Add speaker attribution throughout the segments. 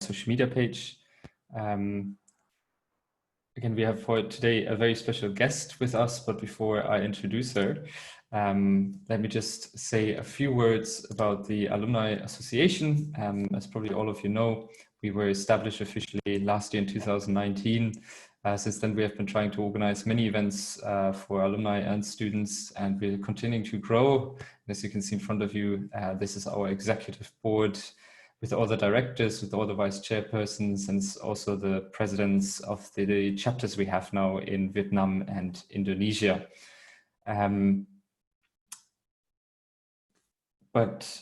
Speaker 1: social media page. Again, we have for today a very special guest with us, but before I introduce her, let me just say a few words about the Alumni Association. As probably all of you know, we were established officially last year in 2019. Since then, we have been trying to organize many events for alumni and students, and we're continuing to grow. As you can see in front of you, this is our executive board with all the directors, with all the vice chairpersons, and also the presidents of the chapters we have now in Vietnam and Indonesia. But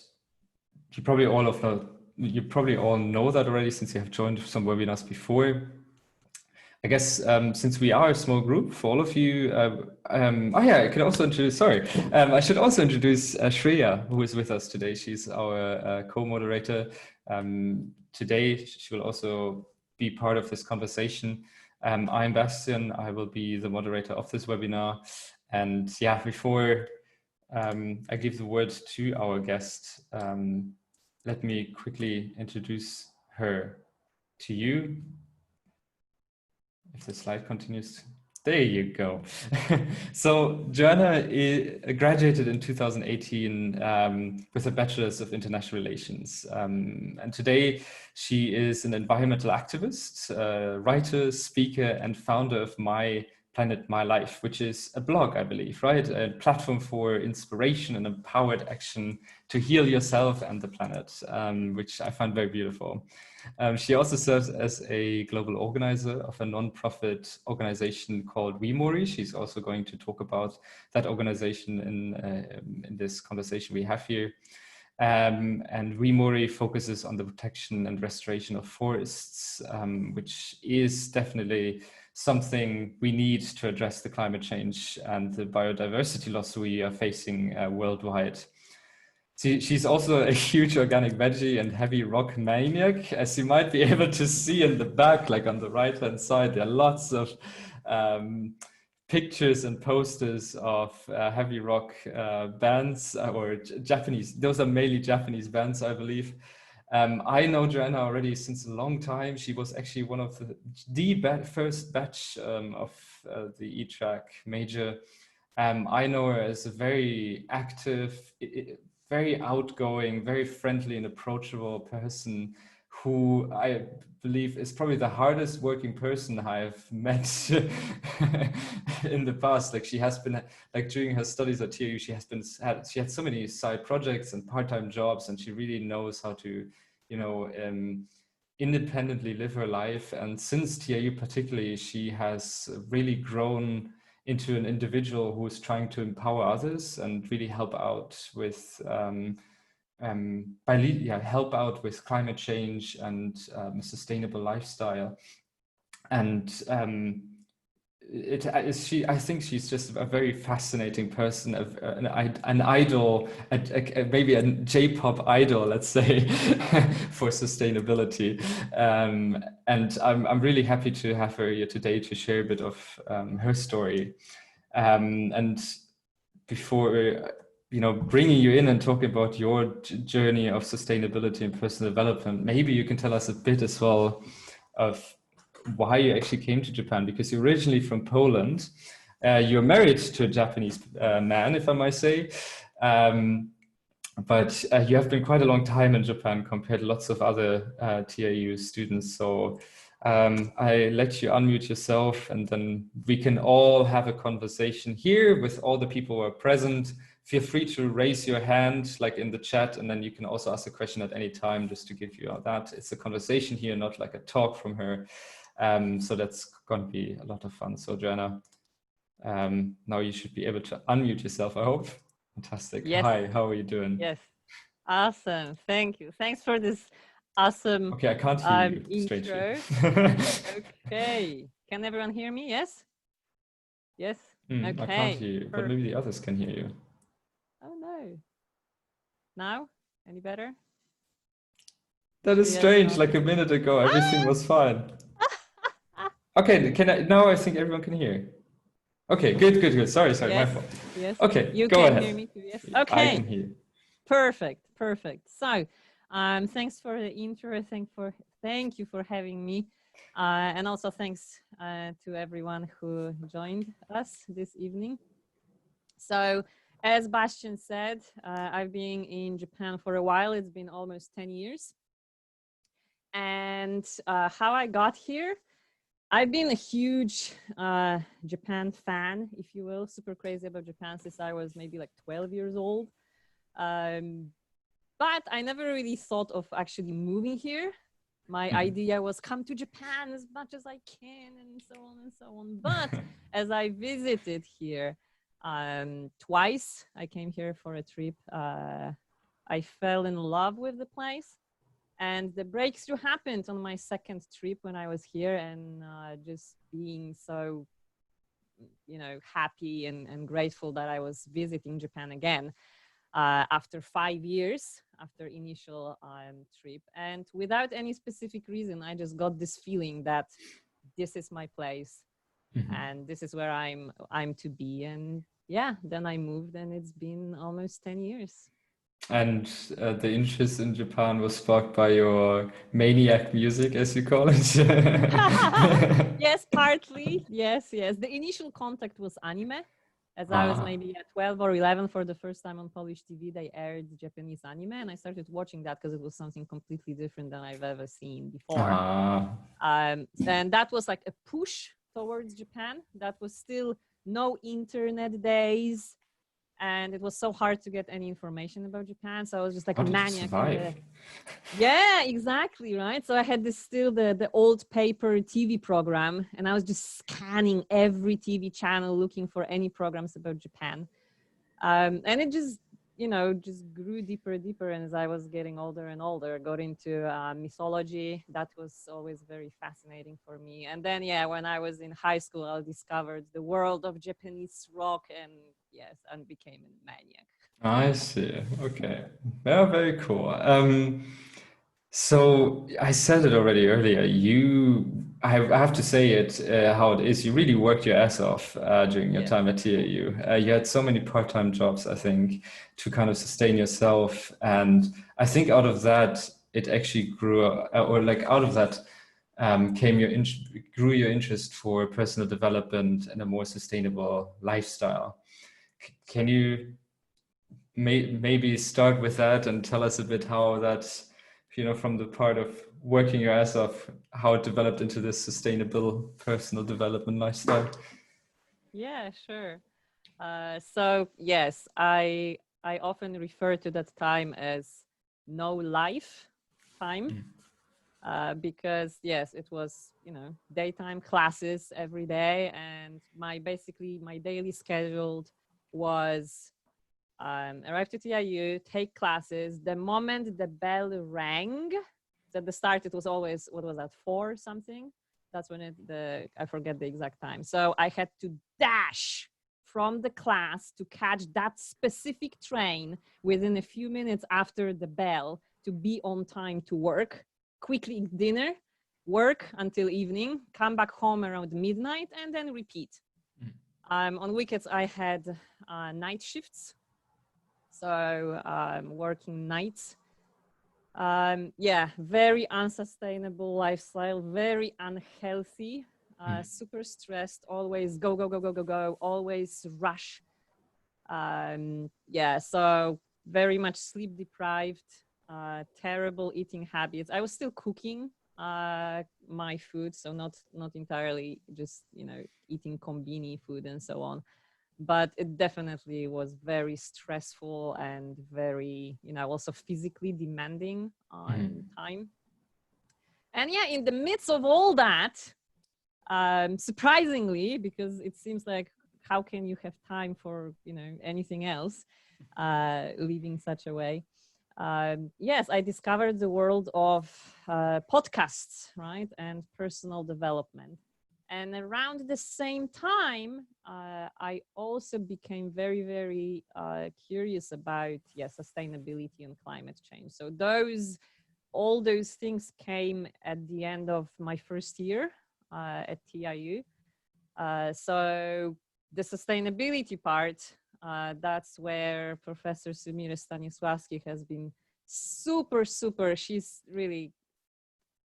Speaker 1: you probably all know that already, since you have joined some webinars before. I guess since we are a small group, for all of you, oh yeah, I can also introduce, sorry, I should also introduce Shreya, who is with us today. She's our co-moderator. Today, she will also be part of this conversation. I'm Bastian, I will be the moderator of this webinar. And yeah, before I give the word to our guest, let me quickly introduce her to you. If the slide continues, there you go. So Joanna graduated in 2018 with a Bachelor's of International Relations. And today she is an environmental activist, writer, speaker, and founder of My Planet, My Life, which is a blog, I believe, right? A platform for inspiration and empowered action to heal yourself and the planet, which I find very beautiful. She also serves as a global organizer of a non-profit organization called weMORI. She's also going to talk about that organization in this conversation we have here. And weMORI focuses on the protection and restoration of forests, which is definitely something we need to address the climate change and the biodiversity loss we are facing worldwide. She's also a huge organic veggie and heavy rock maniac, as you might be able to see in the back, like on the right-hand side. There are lots of pictures and posters of heavy rock bands or Japanese. Those are mainly Japanese bands, I believe. I know Joanna already since a long time. She was actually one of the first batch of the E-Track major. I know her as a very active, very outgoing, very friendly and approachable person who I believe is probably the hardest working person I've met in the past. Like she has been, like during her studies at TIU, she had so many side projects and part-time jobs, and she really knows how to, you know, independently live her life. And since TIU particularly, she has really grown into an individual who is trying to empower others and really help out with help out with climate change and a sustainable lifestyle. And I think she's just a very fascinating person, an idol, maybe a J-pop idol, let's say, for sustainability. And I'm really happy to have her here today to share a bit of her story. And before bringing you in and talking about your journey of sustainability and personal development, maybe you can tell us a bit as well of why you actually came to Japan, because you're originally from Poland. You're married to a Japanese man, if I might say, but you have been quite a long time in Japan compared to lots of other TIU students. So I let you unmute yourself, and then we can all have a conversation here with all the people who are present. Feel free to raise your hand like in the chat, and then you can also ask a question at any time, just to give you that. It's a conversation here, not like a talk from her. So that's going to be a lot of fun. So Joanna, now you should be able to unmute yourself, I hope. Fantastic. Yes. Hi, how are you doing?
Speaker 2: Yes, awesome. Thank you. Thanks for this awesome
Speaker 1: Okay, I can't hear you,
Speaker 2: intro. Okay, can everyone hear me? Yes? Yes? Okay.
Speaker 1: I can't hear you, but maybe the others can hear you.
Speaker 2: Oh no. Now? Any better?
Speaker 1: That is strange. Like a minute ago, everything was fine. Okay, now I think everyone can hear. Okay, good. Sorry, yes, my fault.
Speaker 2: Yes.
Speaker 1: Okay,
Speaker 2: you
Speaker 1: go
Speaker 2: can
Speaker 1: ahead.
Speaker 2: Hear me too, yes. Okay.
Speaker 1: I can hear you.
Speaker 2: Perfect. So, thanks for the intro. Thank you for having me. And also thanks to everyone who joined us this evening. So, as Bastian said, I've been in Japan for a while. It's been almost 10 years. And how I got here, I've been a huge Japan fan, if you will, super crazy about Japan since I was maybe like 12 years old. But I never really thought of actually moving here. My idea was come to Japan as much as I can and so on and so on. But as I visited here twice, I came here for a trip. I fell in love with the place. And the breakthrough happened on my second trip when I was here, and just being so, happy and grateful that I was visiting Japan again after 5 years after initial trip. And without any specific reason, I just got this feeling that this is my place and this is where I'm to be. And yeah, then I moved, and it's been almost 10 years.
Speaker 1: And the interest in Japan was sparked by your maniac music, as you call it.
Speaker 2: Yes, partly. Yes. The initial contact was anime. As I was maybe at 12 or 11 for the first time on Polish TV, they aired Japanese anime, and I started watching that because it was something completely different than I've ever seen before. And that was like a push towards Japan. That was still no internet days. And it was so hard to get any information about Japan. So I was just like a maniac. Yeah, exactly, right? So I had the old paper TV program, and I was just scanning every TV channel looking for any programs about Japan. And it just, just grew deeper and deeper. And as I was getting older and older, got into mythology. That was always very fascinating for me. And then, yeah, when I was in high school, I discovered the world of Japanese rock, and yes, and became a maniac.
Speaker 1: I see. Okay. Well, very cool. So I said it already earlier. I have to say it how it is. You really worked your ass off during your time at TIU. You had so many part-time jobs, I think, to kind of sustain yourself. And I think out of that, it actually grew, or like out of that grew your interest for personal development and a more sustainable lifestyle. Can you maybe start with that and tell us a bit how that's, from the part of working your ass off, how it developed into this sustainable personal development lifestyle?
Speaker 2: Yeah, sure. So yes, I often refer to that time as no life time. Because yes, it was, daytime classes every day, and my daily schedule was arrive to TIU, take classes. The moment the bell rang, so at the start it was always, what was that, 4 something? That's when I forget the exact time. So I had to dash from the class to catch that specific train within a few minutes after the bell to be on time to work. Quickly eat dinner, work until evening, come back home around midnight, and then repeat. On weekends, I had night shifts. So working nights. Yeah, very unsustainable lifestyle, very unhealthy, super stressed, always go, always rush. Yeah, so very much sleep deprived, terrible eating habits. I was still cooking my food, so not entirely just, eating combini food and so on. But it definitely was very stressful and very, also physically demanding on time. And yeah, in the midst of all that, surprisingly, because it seems like, how can you have time for, anything else, living such a way? Yes, I discovered the world of podcasts, right, and personal development. And around the same time, I also became very, very curious about sustainability and climate change. So all those things came at the end of my first year at TIU. So the sustainability part, that's where Professor Sumire Stanislawski has been super. She's really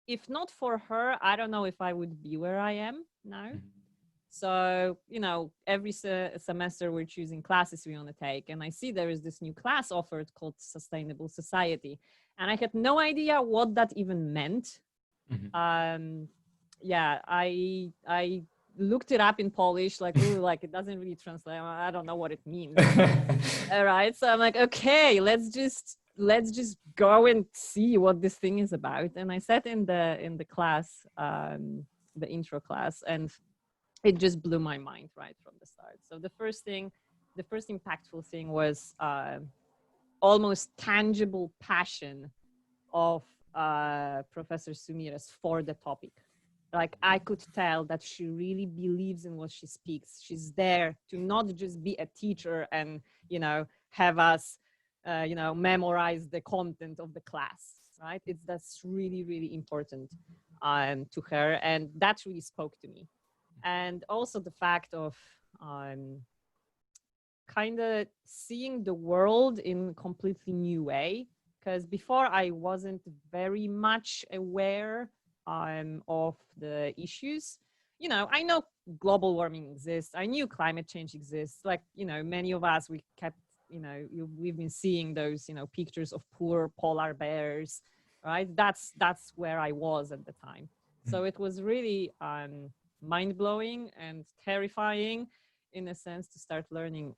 Speaker 2: if not for her, I don't know if I would be where I am now. So, you know, every semester we're choosing classes we want to take. And I see there is this new class offered called Sustainable Society. And I had no idea what that even meant. Yeah, I looked it up in Polish, like, ooh, like it doesn't really translate. I don't know what it means. All right. So I'm like, okay, let's just go and see what this thing is about. And I sat in the class, the intro class, and it just blew my mind right from the start. So the first impactful thing was almost tangible passion of Professor Sumire's for the topic. Like I could tell that she really believes in what she speaks. She's there to not just be a teacher and, you know, have us, you know, memorize the content of the class, right? That's really, really important to her. And that really spoke to me. And also the fact of kind of seeing the world in a completely new way. Because before I wasn't very much aware of the issues. You know, I know global warming exists. I knew climate change exists. Like, you know, many of us, we kept, you know, we've been seeing those, you know, pictures of poor polar bears, right? That's where I was at the time. So it was really mind-blowing and terrifying in a sense to start learning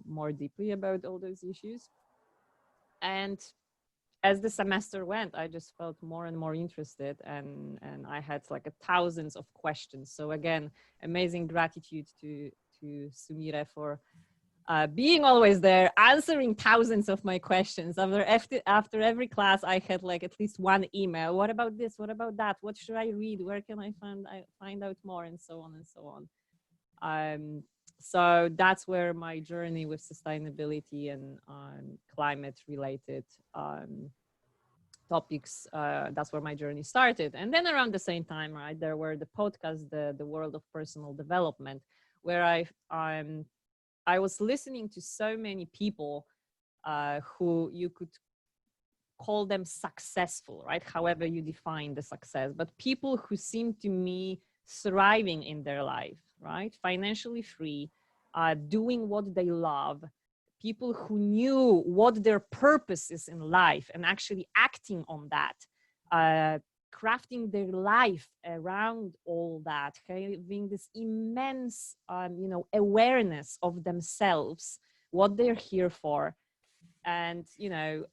Speaker 2: more deeply about all those issues. And as the semester went, I just felt more and more interested, and I had like thousands of questions. So again, amazing gratitude to Sumire for being always there, answering thousands of my questions. After every class, I had like at least one email. What about this? What about that? What should I read? Where can I find out more? And so on and so on. So that's where my journey with sustainability and climate related topics, that's where my journey started. And then around the same time, right, there were the podcasts, the world of personal development, where I was listening to so many people who you could call them successful, right? However you define the success, but people who seem to me thriving in their life, right? Financially free, doing what they love, people who knew what their purpose is in life and actually acting on that, crafting their life around all that, having this immense, you know, awareness of themselves, what they're here for, and, you know,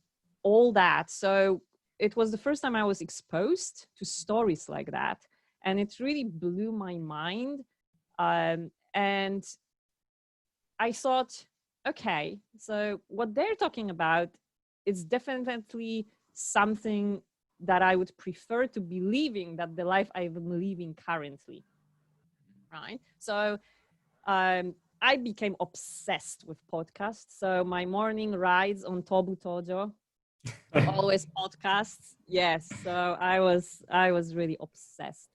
Speaker 2: all that. So it was the first time I was exposed to stories like that, and it really blew my mind. And I thought, okay, so what they're talking about is definitely something that I would prefer to be living than the life I'm living currently, right? So I became obsessed with podcasts. So my morning rides on Tobu Tojo were always podcasts. Yes, so I was really obsessed.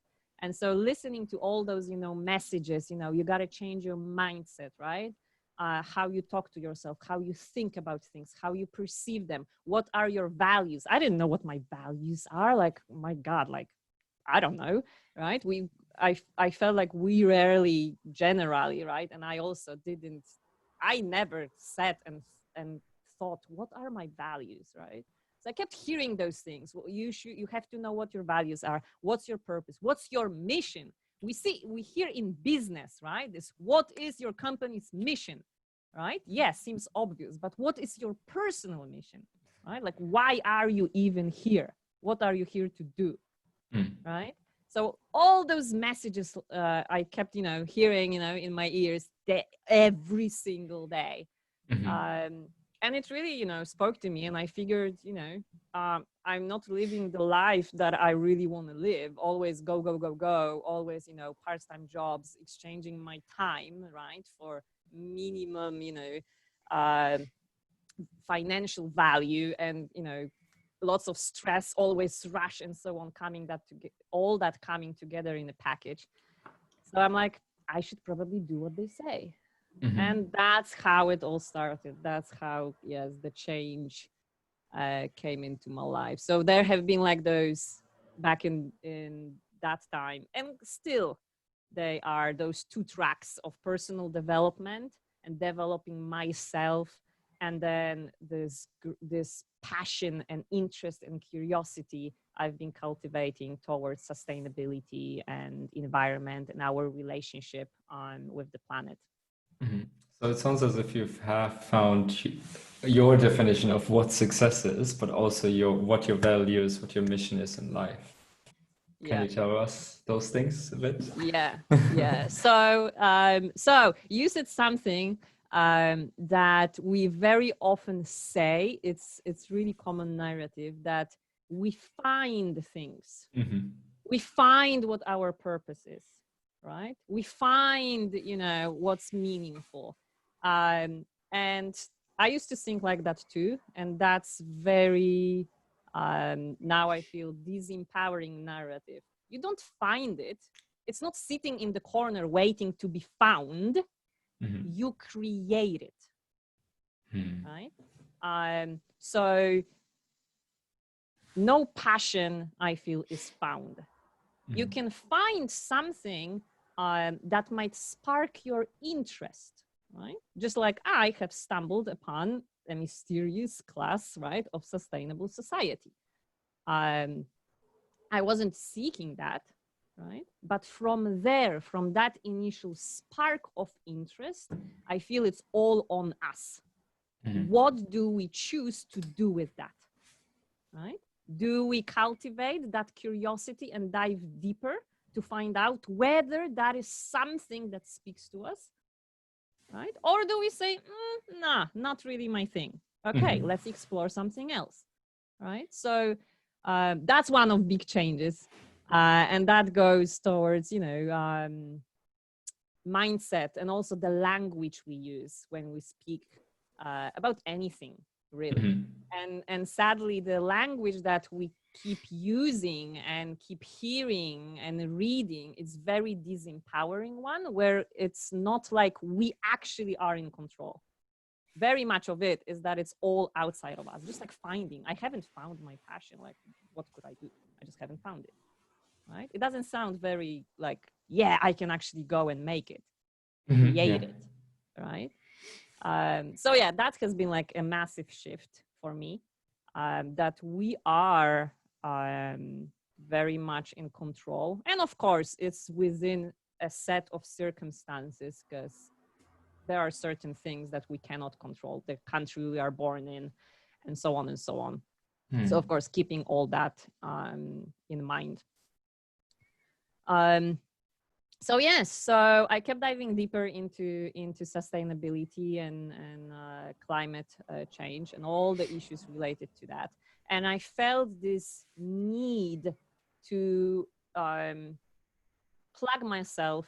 Speaker 2: And so listening to all those, you know, messages, you know, you got to change your mindset, right? How you talk to yourself, how you think about things, how you perceive them. What are your values? I didn't know what my values are. Like, my God, like, I don't know, right? I felt like we rarely generally, right? And I never sat and thought, what are my values, right? So I kept hearing those things. Well, you have to know what your values are. What's your purpose? What's your mission? We hear in business, right? What is your company's mission, right? Yes, seems obvious, but what is your personal mission, right? Like, why are you even here? What are you here to do, right? So all those messages I kept, you know, hearing, you know, in my ears every single day. And it really, you know, spoke to me, and I figured, you know, I'm not living the life that I really want to live. Always go, go, go, go. Always, you know, part-time jobs, exchanging my time, right, for minimum, you know, financial value, and, you know, lots of stress, always rush, and so on, all that coming together in a package. So I'm like, I should probably do what they say. And that's how it all started. That's how, yes, the change came into my life. So there have been like those back in that time. And still, they are those two tracks of personal development and developing myself, and then this passion and interest and curiosity I've been cultivating towards sustainability and environment and our relationship with the planet.
Speaker 1: Mm-hmm. So it sounds as if you have found your definition of what success is, but also what your values, what your mission is in life. Can you tell us those things a bit?
Speaker 2: Yeah. So you said something that we very often say. It's really common narrative that we find things.
Speaker 1: Mm-hmm.
Speaker 2: We find what our purpose is, right? We find, what's meaningful. And I used to think like that too. And that's very, now I feel, disempowering narrative. You don't find it. It's not sitting in the corner waiting to be found. Mm-hmm. You create it, right? So no passion, I feel, is found. Mm-hmm. You can find something that might spark your interest, right? Just like I have stumbled upon a mysterious class, right, of sustainable society. I wasn't seeking that, right? But from there, from that initial spark of interest, I feel it's all on us. Mm-hmm. What do we choose to do with that, right? Do we cultivate that curiosity and dive deeper to find out whether that is something that speaks to us, right? Or do we say, nah, not really my thing. Okay, let's explore something else, right? So that's one of big changes. And that goes towards, mindset and also the language we use when we speak about anything, really. Mm-hmm. And sadly, the language that we keep using and keep hearing and reading is very disempowering one, where it's not like we actually are in control. Very much of it is that it's all outside of us, just like finding. I haven't found my passion. Like, what could I do? I just haven't found it, right? It doesn't sound very like, yeah, I can actually go and make it, create it, right? So yeah, that has been like a massive shift for me, that we are very much in control. And of course, it's within a set of circumstances, because there are certain things that we cannot control, the country we are born in, and so on and so on. So of course, keeping all that in mind. So yes, so I kept diving deeper into sustainability and climate change and all the issues related to that. And I felt this need to plug myself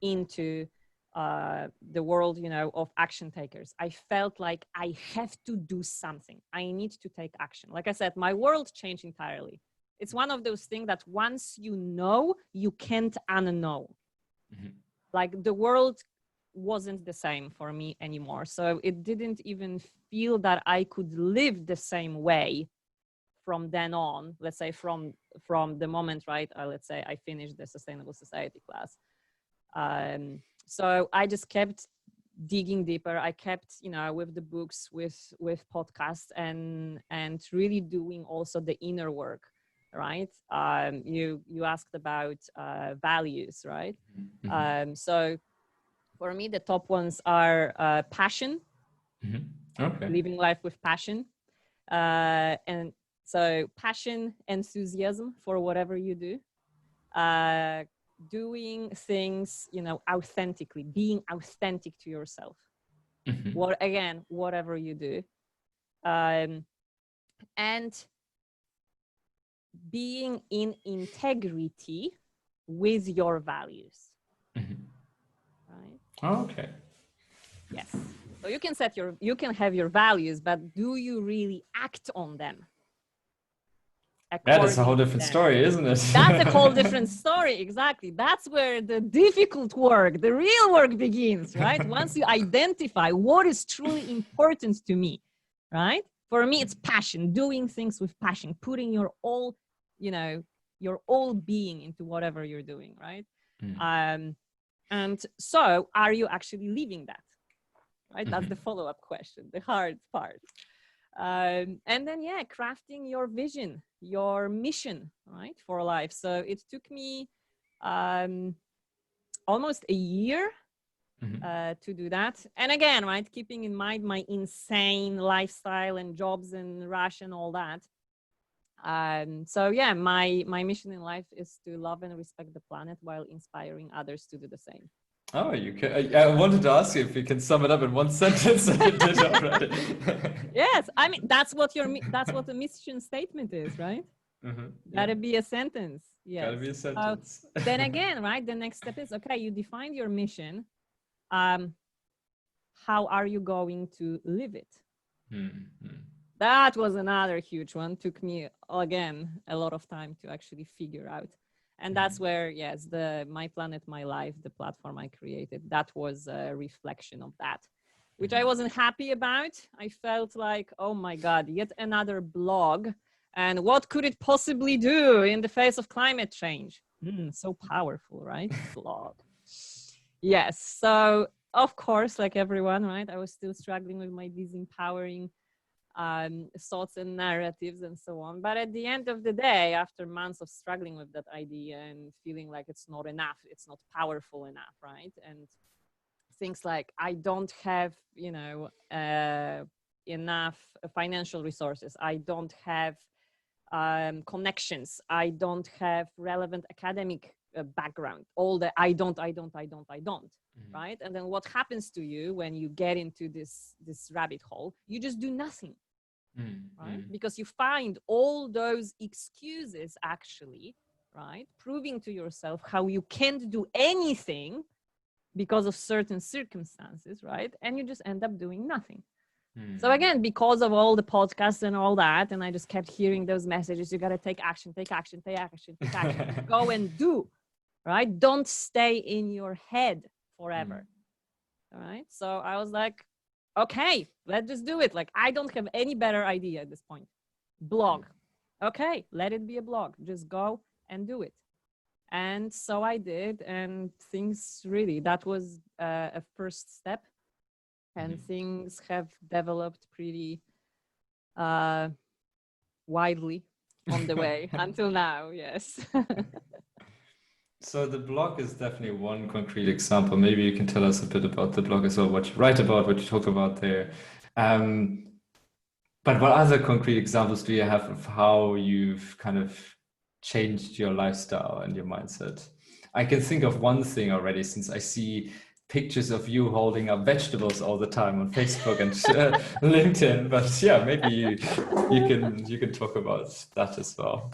Speaker 2: into the world, of action takers. I felt like I have to do something. I need to take action. Like I said, my world changed entirely. It's one of those things that once you know, you can't unknow. Mm-hmm. Like the world wasn't the same for me anymore. So it didn't even feel that I could live the same way from then on. Let's say from the moment, right? Let's say I finished the Sustainable Society class. So I just kept digging deeper. I kept, with the books, with podcasts, and really doing also the inner work, right? You asked about values, right? Mm-hmm. So for me, the top ones are passion, okay. Living life with passion, and so passion, enthusiasm for whatever you do. Doing things, authentically, being authentic to yourself. Mm-hmm. Whatever you do. And being in integrity with your values. Mm-hmm. Right?
Speaker 1: Oh, okay.
Speaker 2: Yes. So you can have your values, but do you really act on them?
Speaker 1: That is a whole different story, isn't it?
Speaker 2: That's a whole different story, exactly. That's where the difficult work, the real work begins, right? Once you identify what is truly important to me, right? For me, it's passion, doing things with passion, putting your all, your whole being into whatever you're doing, right?
Speaker 1: Mm.
Speaker 2: And so are you actually living that, right? That's the
Speaker 1: Mm-hmm.
Speaker 2: follow-up question, the hard part. And then, yeah, crafting your vision, your mission, right, for life. So it took me almost a year to do that. And again, right, keeping in mind my insane lifestyle and jobs and rush and all that. So yeah, my mission in life is to love and respect the planet while inspiring others to do the same.
Speaker 1: Oh, you can. I wanted to ask you if you can sum it up in one sentence, and you did already.
Speaker 2: Yes, I mean that's what the mission statement is, right?
Speaker 1: Mm-hmm.
Speaker 2: Gotta
Speaker 1: Yeah.
Speaker 2: be a sentence.
Speaker 1: Gotta
Speaker 2: Yes.
Speaker 1: be a
Speaker 2: So
Speaker 1: sentence.
Speaker 2: then again, right? The next step is okay. You defined your mission. How are you going to live it?
Speaker 1: Mm-hmm.
Speaker 2: That was another huge one. Took me again a lot of time to actually figure out. And that's where, yes, the My Planet, My Life, the platform I created, that was a reflection of that, which I wasn't happy about. I felt like, oh my God, yet another blog. And what could it possibly do in the face of climate change? So powerful, right? Blog. Yes. So, of course, like everyone, right? I was still struggling with my disempowering thoughts and narratives and so on. But at the end of the day, after months of struggling with that idea and feeling like it's not enough, it's not powerful enough, right? And things like I don't have, enough financial resources. I don't have connections. I don't have relevant academic background. All the I don't, right? And then what happens to you when you get into this rabbit hole? You just do nothing. Right? Because you find all those excuses actually, right? Proving to yourself how you can't do anything because of certain circumstances, right? And you just end up doing nothing. So again, because of all the podcasts and all that, and I just kept hearing those messages, you got to take action, take action, take action, take action, go and do, right? Don't stay in your head forever. All right. So I was like, okay, let's just do it. Like, I don't have any better idea at this point. Blog. Okay, let it be a blog. Just go and do it. And so I did. And things really, that was a first step. And things have developed pretty widely on the way until now. Yes.
Speaker 1: So the blog is definitely one concrete example. Maybe you can tell us a bit about the blog as well, what you write about, what you talk about there. But what other concrete examples do you have of how you've kind of changed your lifestyle and your mindset? I can think of one thing already, since I see pictures of you holding up vegetables all the time on Facebook and LinkedIn. But yeah, maybe you can talk about that as well.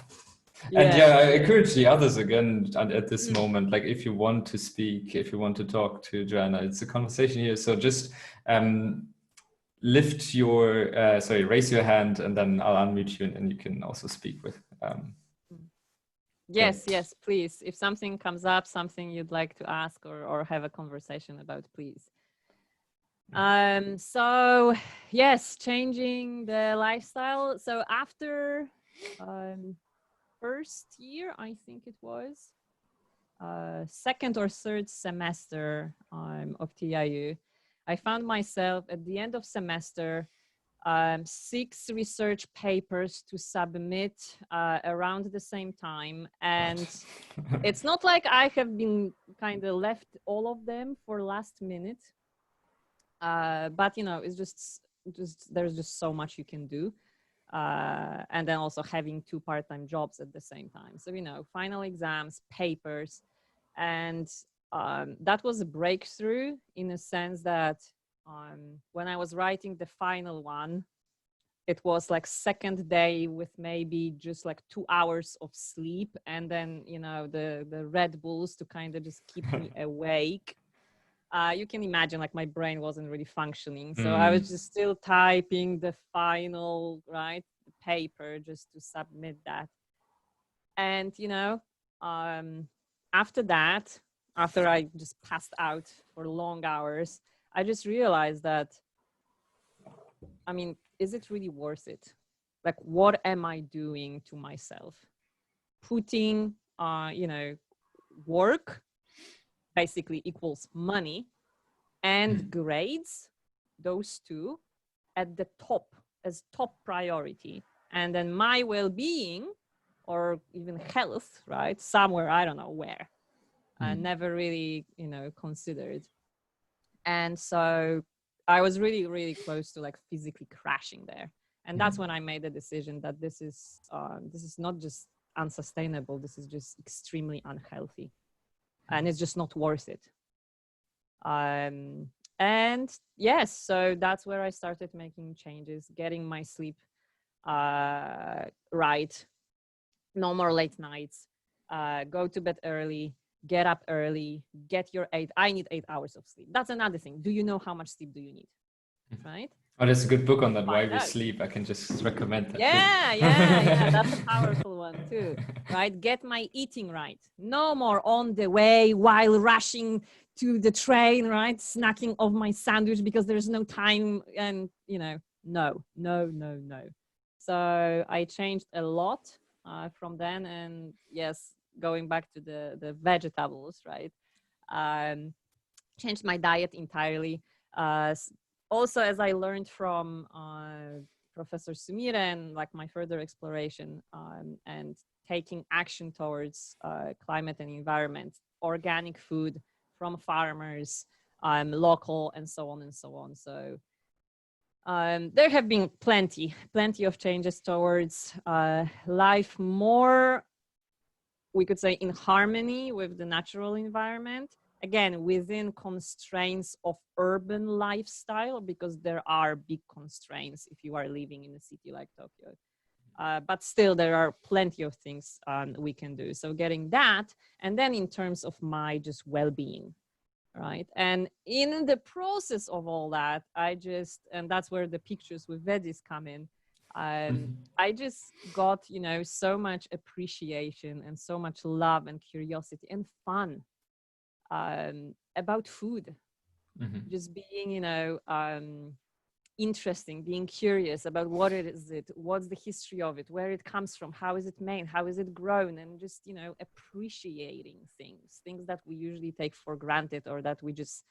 Speaker 1: And yeah, I encourage the others again at this moment, like if you want to speak, if you want to talk to Joanna, it's a conversation here. So just lift your, raise your hand, and then I'll unmute you, and then you can also speak with.
Speaker 2: Yes, yes, please. If something comes up, something you'd like to ask or have a conversation about, please. So yes, changing the lifestyle. So after first year, I think it was second or third semester of TIU, I found myself at the end of semester 6 research papers to submit around the same time. And it's not like I have been kind of left all of them for last minute. But, it's just there's just so much you can do. And then also having 2 part-time jobs at the same time. So, final exams, papers. And that was a breakthrough in a sense that when I was writing the final one, it was like second day with maybe just like 2 hours of sleep. And then, the Red Bulls to kind of just keep me awake. You can imagine like my brain wasn't really functioning. So I was just still typing the final, right, paper just to submit that. And, after that, after I just passed out for long hours, I just realized that, I mean, is it really worth it? Like, what am I doing to myself? putting, work basically equals money and grades, those two, at the top, as top priority. And then my well-being or even health, right? Somewhere, I don't know where, never really, considered. And so I was really, really close to like physically crashing there. And that's when I made the decision that this is not just unsustainable. This is just extremely unhealthy, and it's just not worth it. And yes, so that's where I started making changes, getting my sleep right, no more late nights, go to bed early, get up early, I need 8 hours of sleep. That's another thing. Do you know how much sleep do you need? Right?
Speaker 1: Oh, there's a good book on that, Why We Sleep. I can just recommend that.
Speaker 2: Yeah, that's a powerful one too, right? Get my eating right. No more on the way while rushing to the train, right? Snacking off my sandwich because there's no time, and no. So I changed a lot from then, and yes, going back to the vegetables, right? Changed my diet entirely. Also, as I learned from Professor Sumire and like my further exploration and taking action towards climate and environment, organic food from farmers, local, and so on and so on. So there have been plenty of changes towards life more, we could say, in harmony with the natural environment. Again, within constraints of urban lifestyle, because there are big constraints if you are living in a city like Tokyo. But still, there are plenty of things we can do. So getting that, and then in terms of my just well-being, right? And in the process of all that, and that's where the pictures with veggies come in, I just got, so much appreciation and so much love and curiosity and fun about food. Just being, interesting, being curious about what what's the history of it, where it comes from, how is it made, how is it grown, and just, appreciating things that we usually take for granted or that we just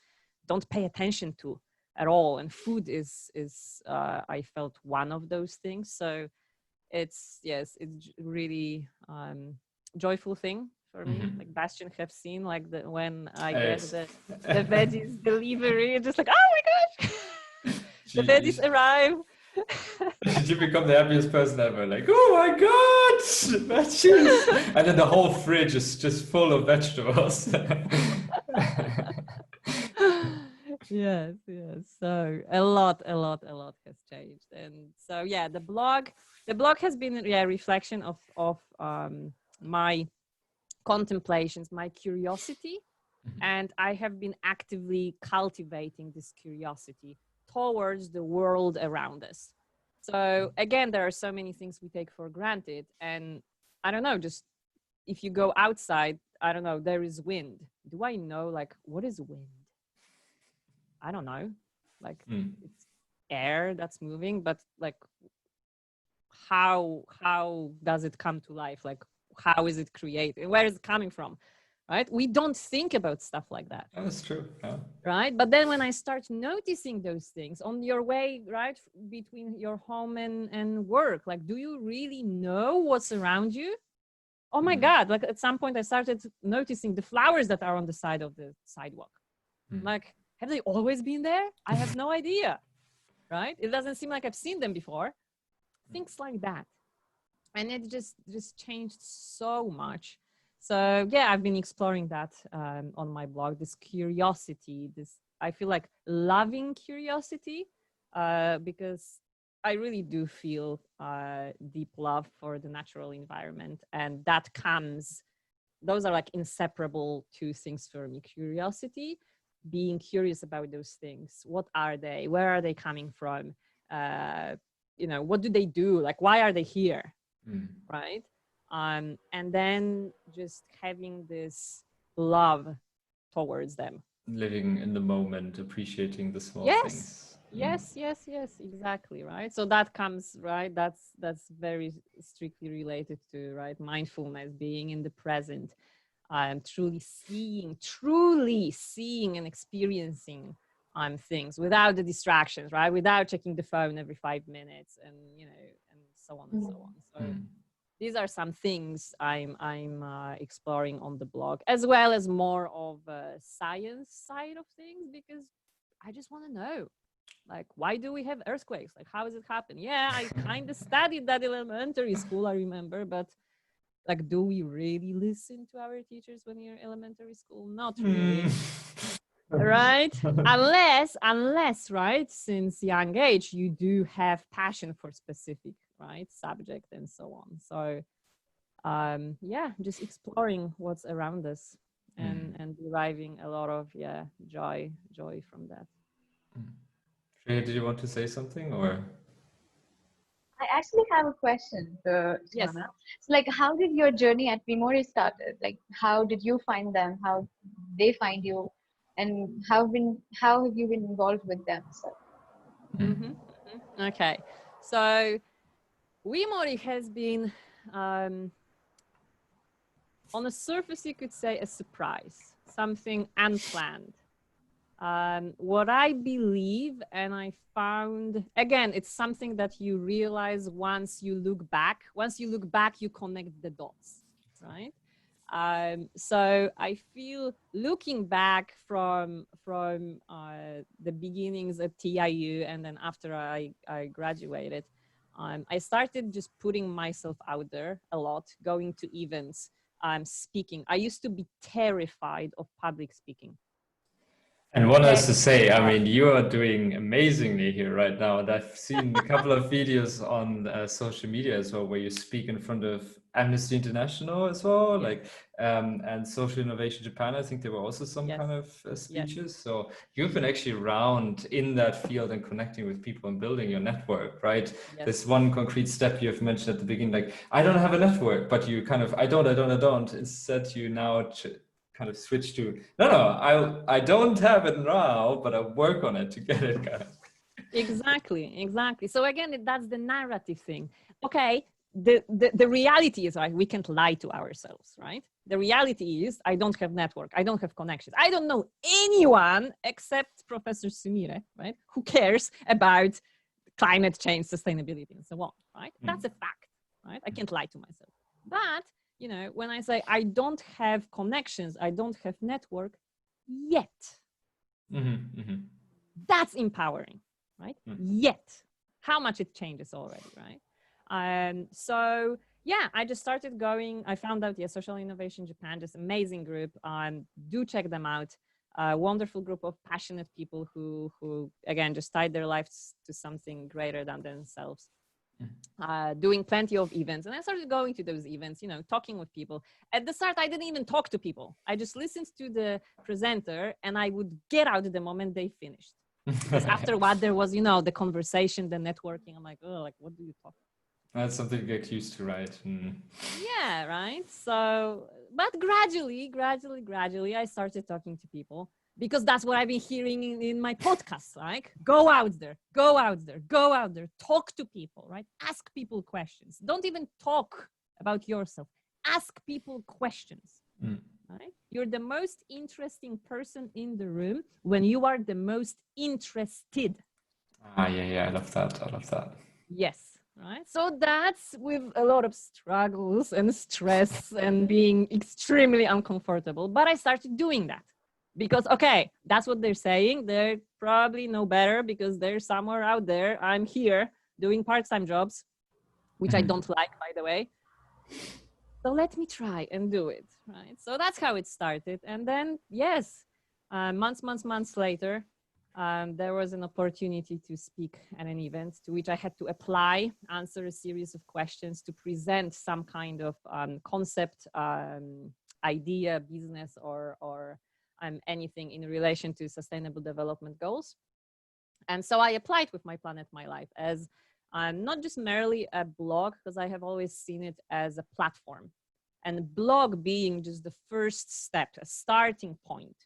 Speaker 2: don't pay attention to at all. And food is I felt one of those things. So it's really joyful thing for me. Like Bastian have seen like when I get the veggies delivery, just like, oh my gosh, the veggies arrive.
Speaker 1: You become the happiest person ever. Like, oh my god, veggies! And then the whole fridge is just full of vegetables.
Speaker 2: Yes. So a lot has changed, and so yeah, the blog has been a reflection of my contemplations, my curiosity, and I have been actively cultivating this curiosity towards the world around us. So again, there are so many things we take for granted, and I don't know, just if you go outside, I don't know, there is wind. Do I know like what is wind? I don't know, like it's air that's moving, but like how does it come to life? Like how is it created? Where is it coming from? Right? We don't think about stuff like that.
Speaker 1: That's true. Yeah.
Speaker 2: Right? But then when I start noticing those things on your way, right, between your home and work, like, do you really know what's around you? Oh my God. Like at some point I started noticing the flowers that are on the side of the sidewalk. Like, have they always been there? I have no idea. Right? It doesn't seem like I've seen them before. Things like that. And it just changed so much. So yeah, I've been exploring that on my blog, this curiosity, I feel like loving curiosity, because I really do feel deep love for the natural environment. And those are like inseparable two things for me. Curiosity, being curious about those things. What are they? Where are they coming from? What do they do? Like, why are they here? Right? And then just having this love towards them.
Speaker 1: Living in the moment, appreciating the small things.
Speaker 2: Yes, yes, yes, exactly, right? So that comes, right? That's very strictly related to, right, mindfulness, being in the present, truly seeing and experiencing things without the distractions, right? Without checking the phone every 5 minutes, and and so on and so on. So
Speaker 1: Mm.
Speaker 2: these are some things I'm exploring on the blog, as well as more of a science side of things, because I just want to know, like, why do we have earthquakes? Like, how does it happen? Yeah, I kind of studied that in elementary school, I remember, but like, do we really listen to our teachers when you're elementary school? Not really, right? Unless, right, since young age, you do have passion for specific, right, subject and so on. So, yeah, just exploring what's around us,
Speaker 1: Mm.
Speaker 2: and deriving a lot of, joy from that.
Speaker 1: Shreya, did you want to say something or?
Speaker 3: I actually have a question,
Speaker 2: Yes.
Speaker 3: Joanna. So, like, how did your journey at weMORI started? Like, how did you find them? How they find you? And how have you been involved with them? So,
Speaker 2: Okay. So weMORI has been, on the surface, you could say, a surprise, something unplanned. What I believe, and I found, again, it's something that you realize once you look back. Once you look back, you connect the dots, right? So I feel, looking back from the beginnings at TIU, and then after I graduated, I started just putting myself out there a lot, going to events, speaking. I used to be terrified of public speaking.
Speaker 1: And one has to say, I mean, you are doing amazingly here right now. And I've seen a couple of videos on social media as well, where you speak in front of Amnesty International as well,
Speaker 2: Yes.
Speaker 1: like, and Social Innovation Japan. I think there were also some
Speaker 2: Yes.
Speaker 1: kind of
Speaker 2: Yes.
Speaker 1: speeches. So you've been actually around in that field and connecting with people and building your network, right?
Speaker 2: Yes.
Speaker 1: This one concrete step you have mentioned at the beginning, like, I don't have a network, but you kind of, I don't. Instead, you now kind of switch to I don't have it now, but I'll work on it to get it, kind of.
Speaker 2: Exactly. So again, that's the narrative thing. Okay, the reality is, right, we can't lie to ourselves, right? The reality is, I don't have network, I don't have connections, I don't know anyone except Professor Sumire, right, who cares about climate change, sustainability, and so on, right? That's a fact, right? I can't lie to myself. But when I say I don't have connections, I don't have network yet, that's empowering, right? Yet, how much it changes already, right? So yeah, I just started going. I found out, Social Innovation Japan, just amazing group. Do check them out. A wonderful group of passionate people who again just tied their lives to something greater than themselves. Doing plenty of events, and I started going to those events, talking with people. At the start, I didn't even talk to people. I just listened to the presenter, and I would get out the moment they finished. Because after what, there was, the conversation, the networking. I'm like, oh, like, what do you talk about?
Speaker 1: That's something to get used to, right?
Speaker 2: Yeah, right. So, but gradually, I started talking to people, because that's what I've been hearing in my podcasts. Like, go out there, talk to people, right? Ask people questions. Don't even talk about yourself. Ask people questions. Right? You're the most interesting person in the room when you are the most interested.
Speaker 1: Yeah, I love that.
Speaker 2: Yes, right. So that's with a lot of struggles and stress and being extremely uncomfortable. But I started doing that because, okay, that's what they're saying. They probably know better because they're somewhere out there. I'm here doing part-time jobs, which I don't like, by the way. So let me try and do it, right? So that's how it started. And then, yes, months later, there was an opportunity to speak at an event to which I had to apply, answer a series of questions to present some kind of concept, idea, business, or anything in relation to sustainable development goals. And so I applied with My Planet, My Life as not just merely a blog, because I have always seen it as a platform, and blog being just the first step, a starting point.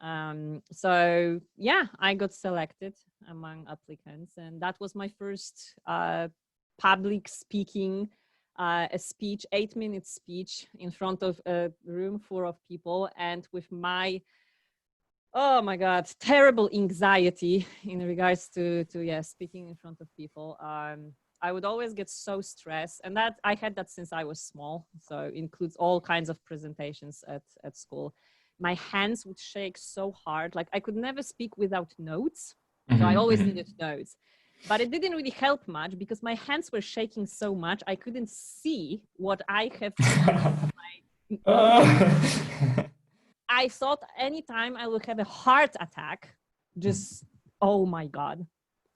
Speaker 2: So yeah, I got selected among applicants, and that was my first public speaking, a speech, 8-minute speech in front of a room full of people, and with my, oh my God, terrible anxiety in regards to speaking in front of people. I would always get so stressed, and that I had that since I was small. So it includes all kinds of presentations at school. My hands would shake so hard, like I could never speak without notes. So I always needed notes. But it didn't really help much because my hands were shaking so much I couldn't see what I have. I thought anytime I would have a heart attack, just, oh my God.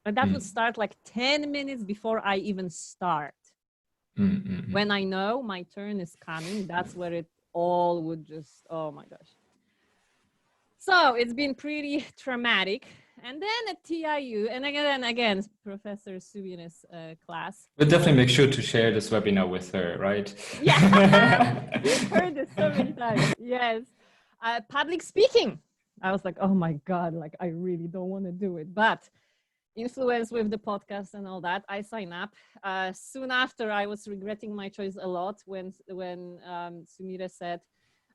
Speaker 2: And that would start like 10 minutes before I even start. When I know my turn is coming, that's where it all would just, oh my gosh. So it's been pretty traumatic. And then at TIU, and again, Professor Sumire's class.
Speaker 1: We'll definitely make sure to share this webinar with her, right?
Speaker 2: Yeah, you've heard this so many times. Yes. Public speaking. I was like, oh my God, like I really don't want to do it. But influence with the podcast and all that, I sign up. Soon after, I was regretting my choice a lot when Sumire said,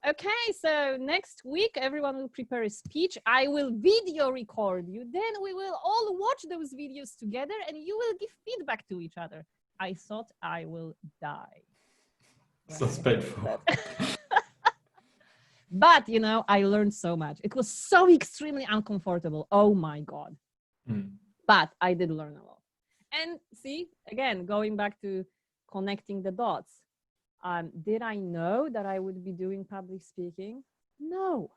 Speaker 2: okay, so next week, everyone will prepare a speech. I will video record you. Then we will all watch those videos together and you will give feedback to each other. I thought I will die.
Speaker 1: So painful.
Speaker 2: But, you know, I learned so much. It was so extremely uncomfortable. Oh my God. But I did learn a lot. And see, again, going back to connecting the dots. Did I know that I would be doing public speaking? No.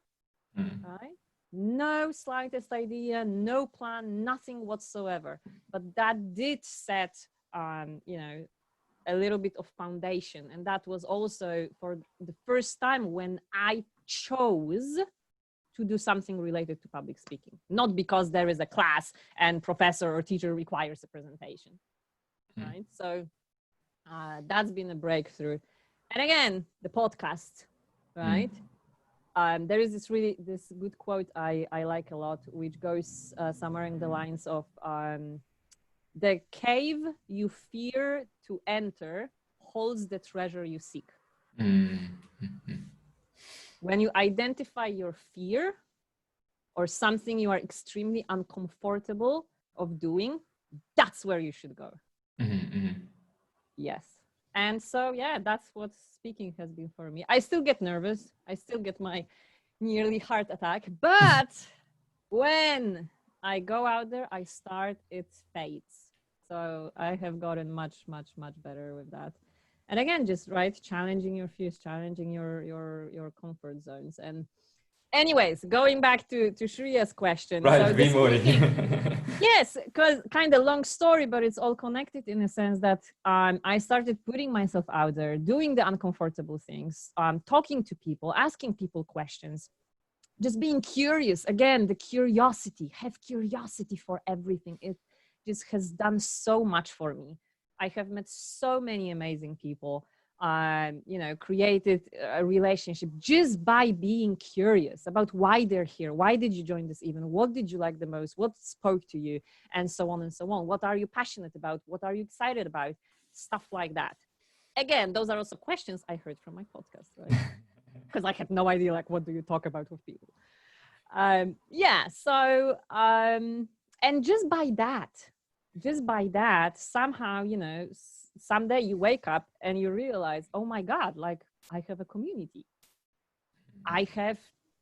Speaker 2: Right? No slightest idea, no plan, nothing whatsoever. But that did set, you know, a little bit of foundation. And that was also for the first time when I chose to do something related to public speaking, not because there is a class and professor or teacher requires a presentation, right? So that's been a breakthrough. And again, the podcast, right? There is this good quote I like a lot, which goes somewhere in the lines of, the cave you fear to enter holds the treasure you seek. When you identify your fear or something you are extremely uncomfortable of doing, that's where you should go. Yes. And so, yeah, that's what speaking has been for me. I still get nervous. I still get my nearly heart attack. But when I go out there, I start, it fades. So I have gotten much, much, much better with that. And again, just right, challenging your fears, challenging your comfort zones. And anyways, going back to Shreya's question.
Speaker 1: Right,
Speaker 2: so
Speaker 1: weMORI.
Speaker 2: Yes, because kind of long story, but it's all connected in a sense that I started putting myself out there, doing the uncomfortable things, talking to people, asking people questions, just being curious. Again, the curiosity, have curiosity for everything. It just has done so much for me. I have met so many amazing people, you know, created a relationship just by being curious about why they're here. Why did you join this event? What did you like the most? What spoke to you? And so on and so on. What are you passionate about? What are you excited about? Stuff like that. Again, those are also questions I heard from my podcast, right? Because I had no idea, like, what do you talk about with people? Yeah, so, and just by that, somehow, you know, someday you wake up and you realize, oh my God, like I have a community. I have,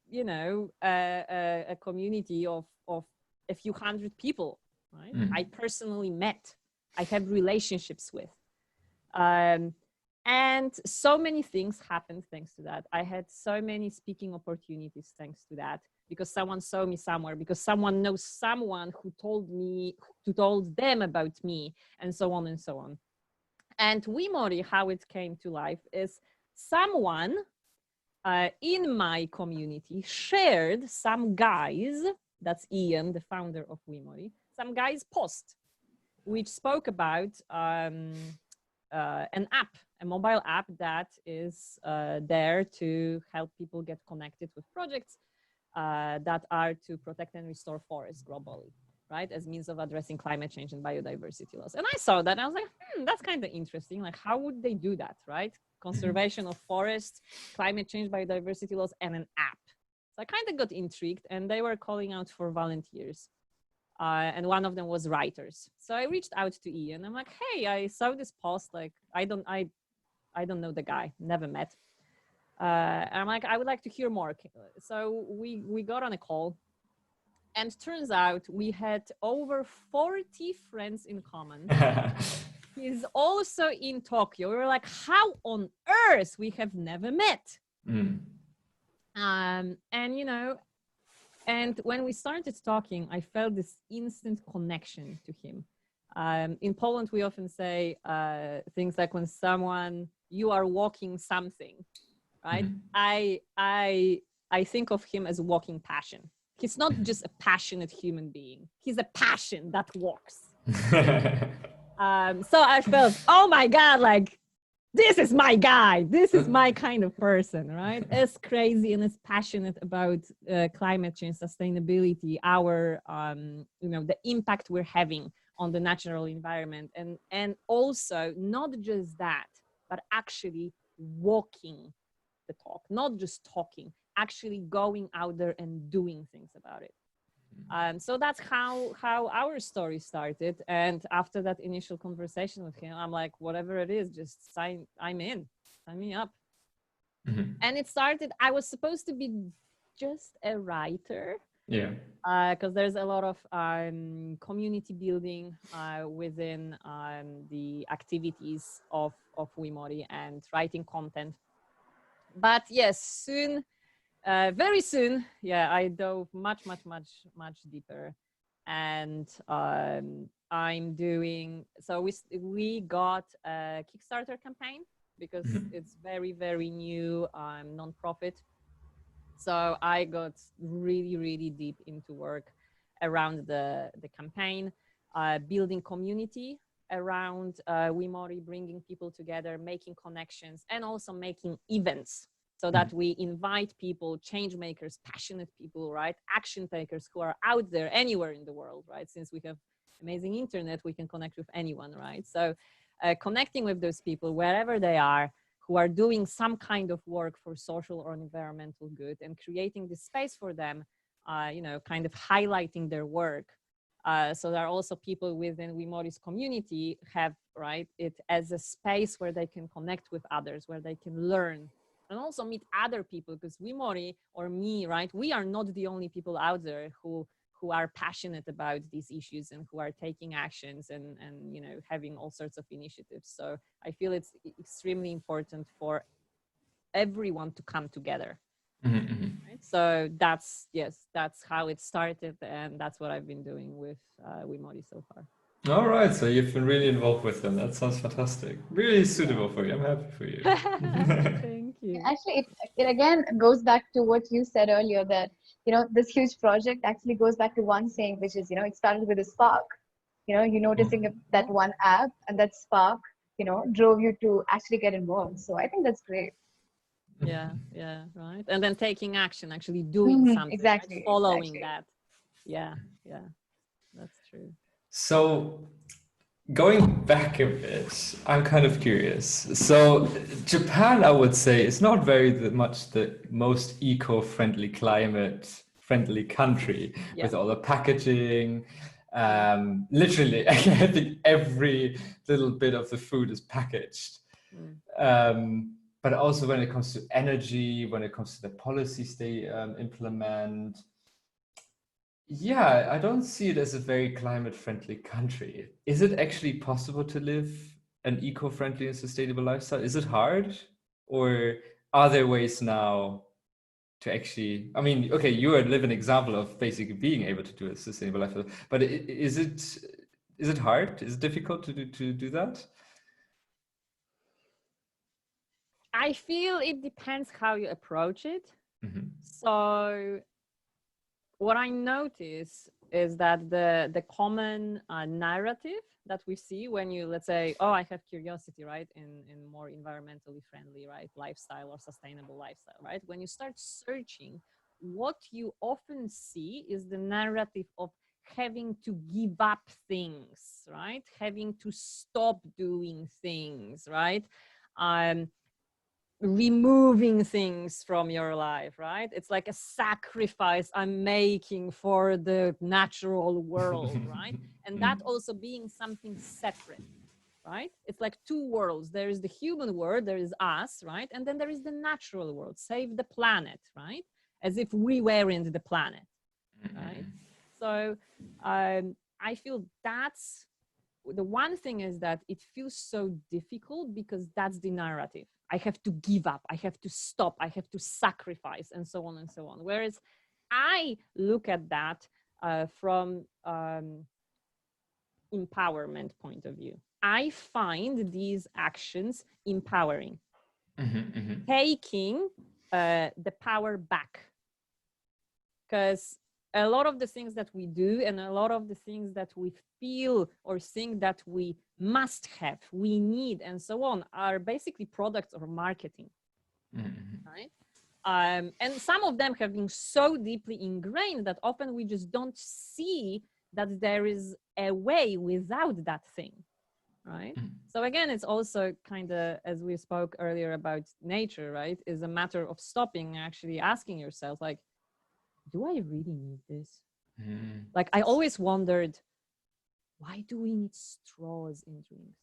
Speaker 2: you know, a community of a few hundred people, right? I personally met, I have relationships with. And so many things happened thanks to that. I had so many speaking opportunities thanks to that, because someone saw me somewhere, because someone knows someone who told them about me, and so on and so on. And weMORI, how it came to life is someone in my community shared some guys, that's Ian, the founder of weMORI, some guys' post, which spoke about an app, a mobile app that is there to help people get connected with projects that are to protect and restore forests globally, right, as means of addressing climate change and biodiversity loss. And I saw that and I was like, that's kind of interesting. Like, how would they do that, right? Conservation of forests, climate change, biodiversity loss, and an app. So I kind of got intrigued, and they were calling out for volunteers. And one of them was writers. So I reached out to Ian. I'm like, hey, I saw this post. Like, I don't know the guy, never met. And I'm like, I would like to hear more. So we got on a call, and turns out we had over 40 friends in common. He's also in Tokyo. We were like, how on earth we have never met? And you know, and when we started talking, I felt this instant connection to him. In Poland, we often say things like when you are walking something, right? I think of him as walking passion. He's not just a passionate human being. He's a passion that walks. So I felt, oh my God, like, this is my guy. This is my kind of person, right? As crazy and as passionate about climate change, sustainability, our, the impact we're having on the natural environment. And also not just that, but actually walking the talk, not just talking, actually going out there and doing things about it. So that's how our story started. And after that initial conversation with him, I'm like, whatever it is, just I'm in, sign me up. And it started, I was supposed to be just a writer.
Speaker 1: Yeah.
Speaker 2: Because there's a lot of community building within the activities of weMORI and writing content. But yes, soon, very soon, I dove much deeper, and I'm doing, so we got a Kickstarter campaign because it's very new nonprofit. So I got really deep into work around the campaign, building community around weMORI, bringing people together, making connections, and also making events so that we invite people, change makers, passionate people, right? Action takers who are out there anywhere in the world, right? Since we have amazing internet, we can connect with anyone, right? So connecting with those people wherever they are, who are doing some kind of work for social or environmental good, and creating this space for them, kind of highlighting their work. So there are also people within weMORI's community have, right, it as a space where they can connect with others, where they can learn and also meet other people, because weMORI, or me, right, we are not the only people out there who are passionate about these issues and who are taking actions and having all sorts of initiatives. So I feel it's extremely important for everyone to come together. Right? So that's how it started, and that's what I've been doing with weMORI so far.
Speaker 1: All right, so you've been really involved with them. That sounds fantastic. Really suitable for you. I'm happy for you.
Speaker 2: Thank you.
Speaker 3: Actually, it again goes back to what you said earlier, that this huge project actually goes back to one saying, which is it started with a spark. You noticing that one app, and that spark drove you to actually get involved. So I think that's great.
Speaker 2: Yeah, right. And then taking action, actually doing something,
Speaker 3: exactly,
Speaker 2: right? Following
Speaker 3: exactly.
Speaker 2: that. Yeah, that's true.
Speaker 1: So going back a bit, I'm kind of curious. So Japan, I would say, is not very much the most eco-friendly, climate-friendly country with all the packaging. Literally, I think every little bit of the food is packaged. But also when it comes to energy, when it comes to the policies they implement, I don't see it as a very climate-friendly country. Is it actually possible to live an eco-friendly and sustainable lifestyle? Is it hard? Or are there ways now to actually, I mean, okay, you are a living example of basically being able to do a sustainable lifestyle, but is it hard? Is it difficult to do that?
Speaker 2: I feel it depends how you approach it. So what I notice is that the common narrative that we see when you, let's say, oh, I have curiosity, right, in more environmentally friendly, right, lifestyle or sustainable lifestyle, right? When you start searching what you often see is the narrative of having to give up things, right? Having to stop doing things, right? Removing things from your life, right? It's like a sacrifice I'm making for the natural world, right? And that also being something separate, right? It's like two worlds. There is the human world, there is us, right? And then there is the natural world, save the planet, right? As if we were in the planet, right? So I feel that's the one thing, is that it feels so difficult because that's the narrative. I have to give up, I have to stop, I have to sacrifice, and so on and so on. Whereas I look at that from empowerment point of view. I find these actions empowering, taking the power back. Because a lot of the things that we do and a lot of the things that we feel or think that we must have, we need, and so on, are basically products of marketing, right? And some of them have been so deeply ingrained that often we just don't see that there is a way without that thing, right? So again, it's also kind of, as we spoke earlier about nature, right, is a matter of stopping and actually asking yourself, like, do I really need this? Like, I always wondered, why do we need straws in drinks?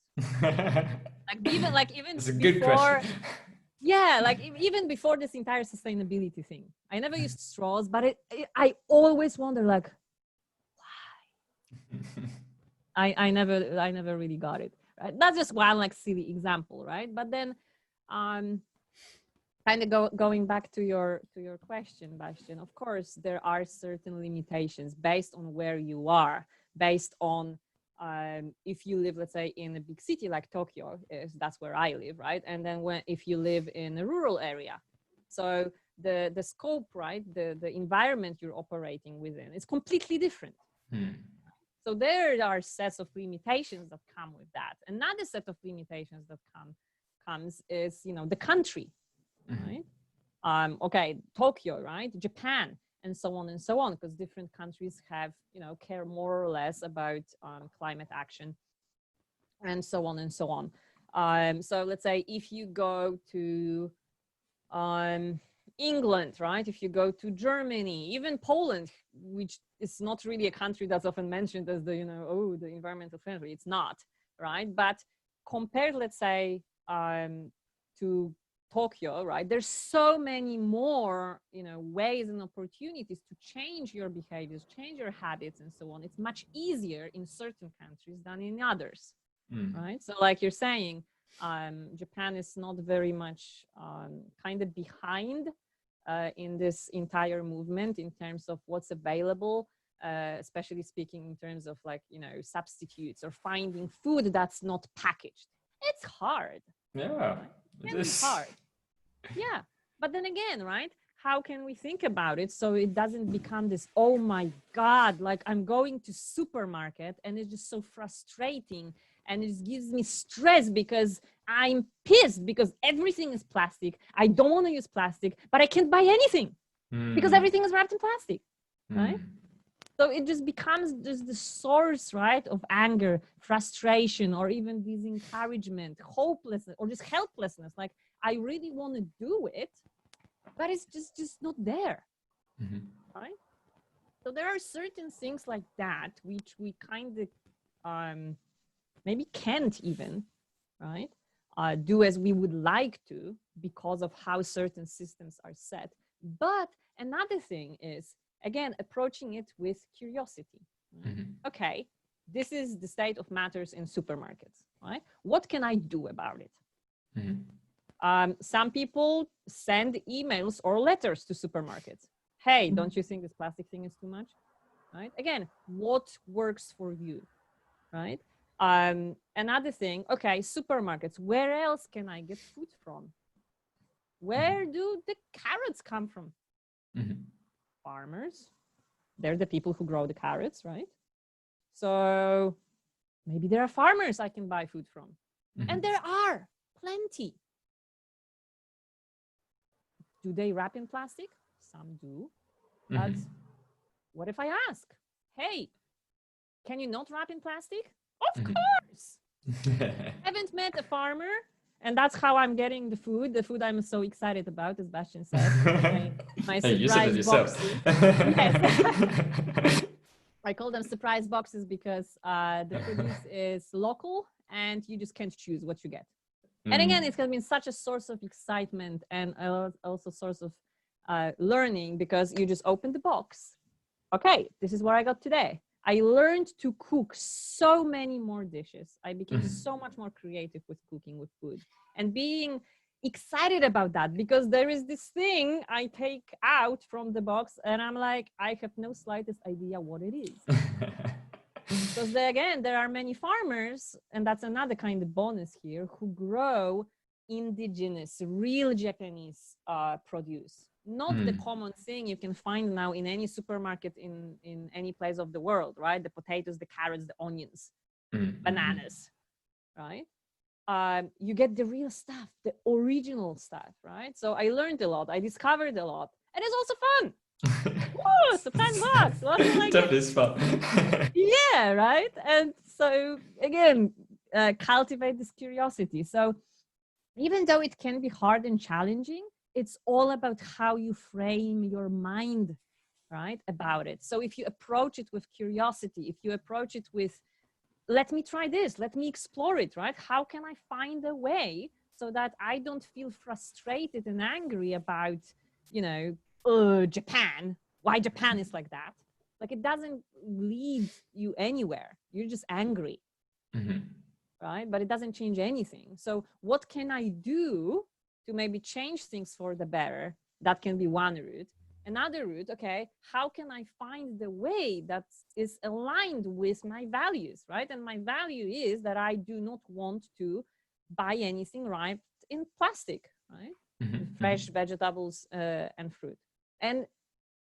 Speaker 2: like even
Speaker 1: It's a
Speaker 2: before,
Speaker 1: good question.
Speaker 2: yeah, like even before this entire sustainability thing, I never used straws, but I always wonder, like, why? I never really got it, right? That's just one like silly example, right? But then kind of going back to your question, Bastian, of course, there are certain limitations based on where you are, based on if you live, let's say, in a big city like Tokyo, that's where I live, right? And then if you live in a rural area. So the scope, right, the environment you're operating within is completely different. So there are sets of limitations that come with that. Another set of limitations that comes is, you know, the country. Right? Okay, Tokyo, right? Japan, and so on and so on, because different countries have, you know, care more or less about climate action, and so on and so on. So let's say if you go to England, right? If you go to Germany, even Poland, which is not really a country that's often mentioned as the, you know, oh, the environmental friendly, it's not, right? But compared, let's say, to Tokyo, right? There's so many more, you know, ways and opportunities to change your behaviors, change your habits, and so on. It's much easier in certain countries than in others, right? So like you're saying, Japan is not very much kind of behind in this entire movement in terms of what's available, especially speaking in terms of, like, you know, substitutes or finding food that's not packaged. It's hard.
Speaker 1: Yeah,
Speaker 2: right?
Speaker 1: it
Speaker 2: It
Speaker 1: is.
Speaker 2: hard. Yeah, but then again, right? How can we think about it so it doesn't become this, oh my God, like I'm going to supermarket and it's just so frustrating and it gives me stress because I'm pissed because everything is plastic. I don't want to use plastic, but I can't buy anything because everything is wrapped in plastic, right? So it just becomes just the source, right, of anger, frustration, or even disencouragement, hopelessness, or just helplessness. Like, I really want to do it, but it's just not there, right? So there are certain things like that which we kind of maybe can't even, right, do as we would like to because of how certain systems are set. But another thing is, again, approaching it with curiosity. Okay, this is the state of matters in supermarkets, right? What can I do about it? Some people send emails or letters to supermarkets. Hey, don't you think this plastic thing is too much? Right? Again, what works for you, right? Another thing, okay, supermarkets, where else can I get food from? Where do the carrots come from? Farmers. They're the people who grow the carrots, right? So maybe there are farmers I can buy food from. And there are plenty. Do they wrap in plastic? Some do. But what if I ask, hey, can you not wrap in plastic? Of course. Haven't met a farmer, and that's how I'm getting the food I'm so excited about, as Bastian said. My
Speaker 1: Hey, you said it
Speaker 2: surprise
Speaker 1: yourself.
Speaker 2: boxes. Yes. I call them surprise boxes because the produce is local and you just can't choose what you get. And again, it has been such a source of excitement and also source of learning, because you just open the box. Okay, this is what I got today. I learned to cook so many more dishes. I became so much more creative with cooking with food and being excited about that, because there is this thing I take out from the box and I'm like, I have no slightest idea what it is. Because again, there are many farmers, and that's another kind of bonus here, who grow indigenous, real Japanese produce. Not the common thing you can find now in any supermarket in any place of the world, right? The potatoes, the carrots, the onions, bananas, right? You get the real stuff, the original stuff, right? So I learned a lot, I discovered a lot, and it's also fun. Woo, surprise box, wasn't like
Speaker 1: Definitely is fun.
Speaker 2: Yeah, right? And so again, cultivate this curiosity. So even though it can be hard and challenging, it's all about how you frame your mind, right, about it. So if you approach it with curiosity, if you approach it with, let me try this, let me explore it, right? How can I find a way so that I don't feel frustrated and angry about, you know, Japan, why Japan is like that? Like, it doesn't lead you anywhere. You're just angry, right? But it doesn't change anything. So what can I do to maybe change things for the better? That can be one route. Another route, okay, how can I find the way that is aligned with my values, right? And my value is that I do not want to buy anything wrapped in plastic, right? Fresh vegetables and fruit. And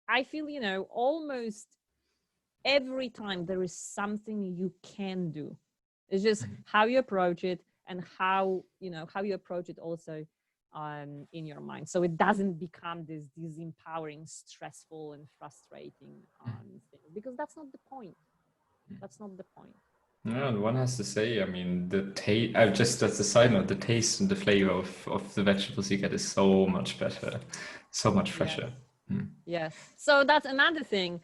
Speaker 2: I feel, you know, almost every time there is something you can do. It's just how you approach it and how, you know, how you approach it also in your mind. So it doesn't become this disempowering, stressful and frustrating thing, because that's not the point. That's not the point.
Speaker 1: Yeah, and one has to say, I mean, the taste, just as a side note, the taste and the flavor of the vegetables you get is so much better, so much fresher.
Speaker 2: Yes. So that's another thing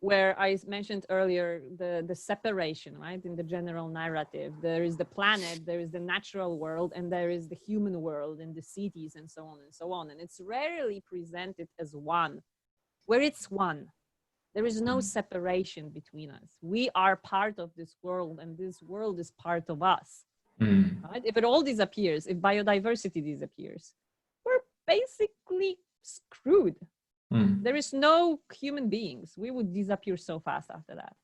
Speaker 2: where I mentioned earlier, the separation, right? In the general narrative, there is the planet, there is the natural world, and there is the human world in the cities and so on and so on. And it's rarely presented as one, where it's one. There is no separation between us. We are part of this world, and this world is part of us. Right? If it all disappears, if biodiversity disappears, we're basically screwed. There is no human beings. We would disappear so fast after that.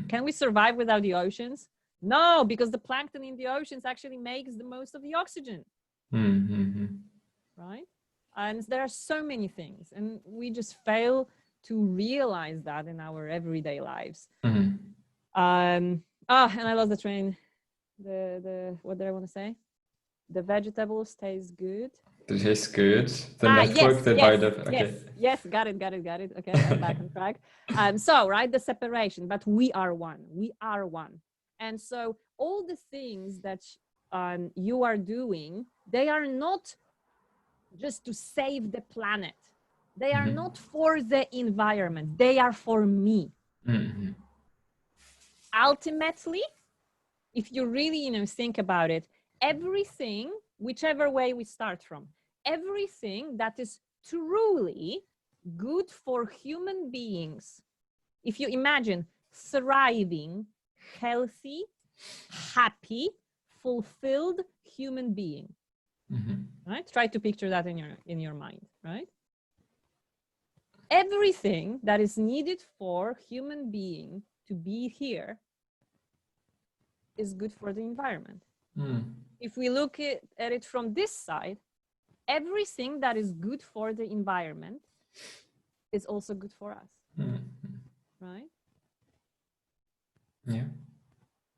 Speaker 2: Can we survive without the oceans? No, because the plankton in the oceans actually makes the most of the oxygen. Right? And there are so many things, and we just fail to realize that in our everyday lives. And I lost the train. What did I want to say? The vegetables taste good.
Speaker 1: It tastes good. The network,
Speaker 2: yes, got it. Okay, I'm back on track. So, right, the separation, but we are one. We are one. And so all the things that you are doing, they are not just to save the planet. They are not for the environment. They are for me. Ultimately, if you really, you know, think about it, everything, whichever way we start from, everything that is truly good for human beings, if you imagine thriving, healthy, happy, fulfilled human being, right? Try to picture that in your mind, right? Everything that is needed for human being to be here is good for the environment. If we look at it from this side, everything that is good for the environment is also good for us. Right?
Speaker 1: Yeah.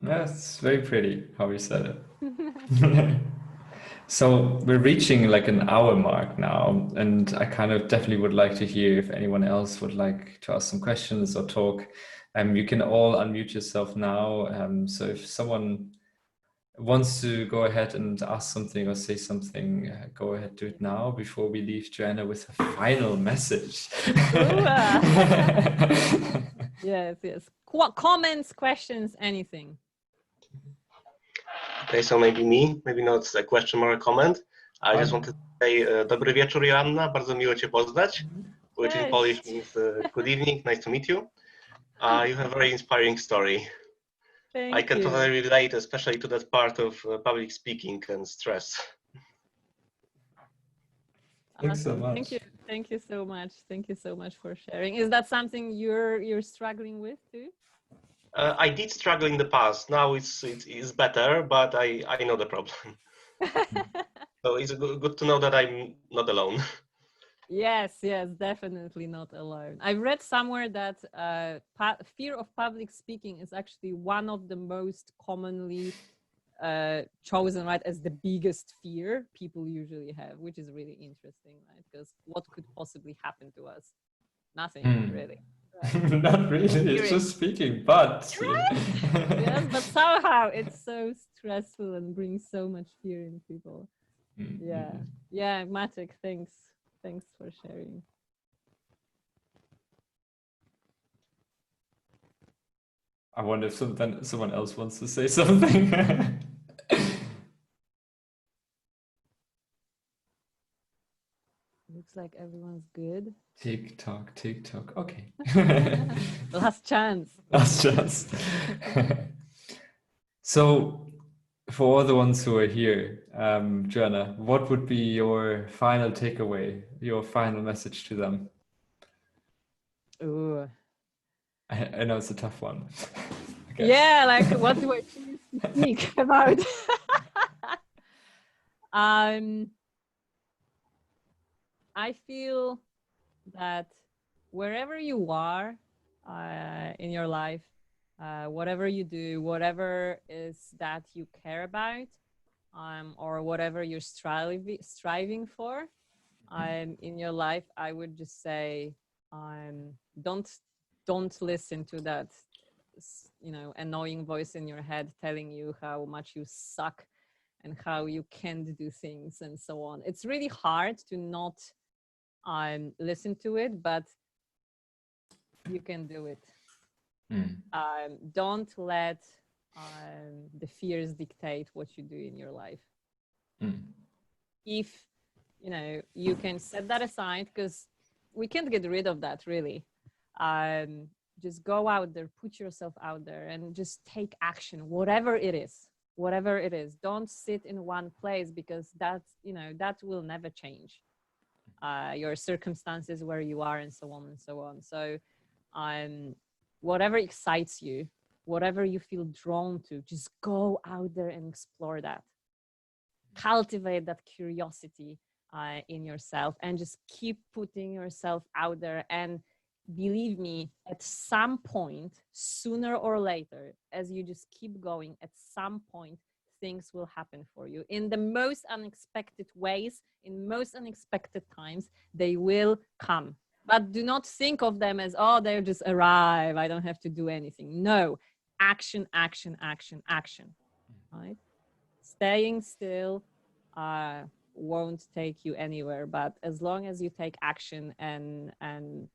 Speaker 1: That's very pretty how you said it. So we're reaching like an hour mark now, and I kind of definitely would like to hear if anyone else would like to ask some questions or talk. You can all unmute yourself now. So if someone wants to go ahead and ask something or say something, go ahead, do it now before we leave Joanna with a final message.
Speaker 2: Yes, yes. Comments, questions, anything.
Speaker 4: Okay, so maybe me, maybe not a question or a comment. I just wanted to say dobry wieczór, Joanna, bardzo miło Cię poznać, which in Polish means good evening, nice to meet you. You have a very inspiring story. I can totally relate, especially to that part of public speaking and stress.
Speaker 1: Thanks so much.
Speaker 2: Thank you. Thank you so much. Thank you so much for sharing. Is that something you're struggling with too?
Speaker 4: I did struggle in the past. Now it's better, but I know the problem. So it's good to know that I'm not alone.
Speaker 2: Yes, yes, definitely not alone. I read somewhere that fear of public speaking is actually one of the most commonly chosen, right, as the biggest fear people usually have, which is really interesting, right? Because what could possibly happen to us? Nothing, really. Right?
Speaker 1: Not really, it's just speaking, but...
Speaker 2: Yes, but somehow it's so stressful and brings so much fear in people. Yeah, yeah, Maciek, thanks. Thanks for sharing.
Speaker 1: I wonder if someone else wants to say something.
Speaker 2: Looks like everyone's good.
Speaker 1: Tick tock, okay.
Speaker 2: Last chance.
Speaker 1: Last chance. So, for all the ones who are here, Joanna, what would be your final takeaway, your final message to them?
Speaker 2: Ooh.
Speaker 1: I know it's a tough one.
Speaker 2: Yeah, like what do I choose to speak about? I feel that wherever you are in your life, whatever you do, whatever is that you care about, or whatever you're striving for in your life, I would just say, don't listen to that, annoying voice in your head telling you how much you suck and how you can't do things and so on. It's really hard to not listen to it, but you can do it. Don't let the fears dictate what you do in your life. If you can set that aside, because we can't get rid of that, really. Just go out there, put yourself out there, and just take action, whatever it is. Don't sit in one place, because that will never change your circumstances, where you are, and so on and so on. So whatever excites you, whatever you feel drawn to, just go out there and explore that. Cultivate that curiosity in yourself, and just keep putting yourself out there. And believe me, at some point, sooner or later, as you just keep going, at some point, things will happen for you in the most unexpected ways, in most unexpected times. They will come. But do not think of them as, oh, they'll just arrive, I don't have to do anything. No, action, action, action, action, right? Staying still won't take you anywhere, but as long as you take action and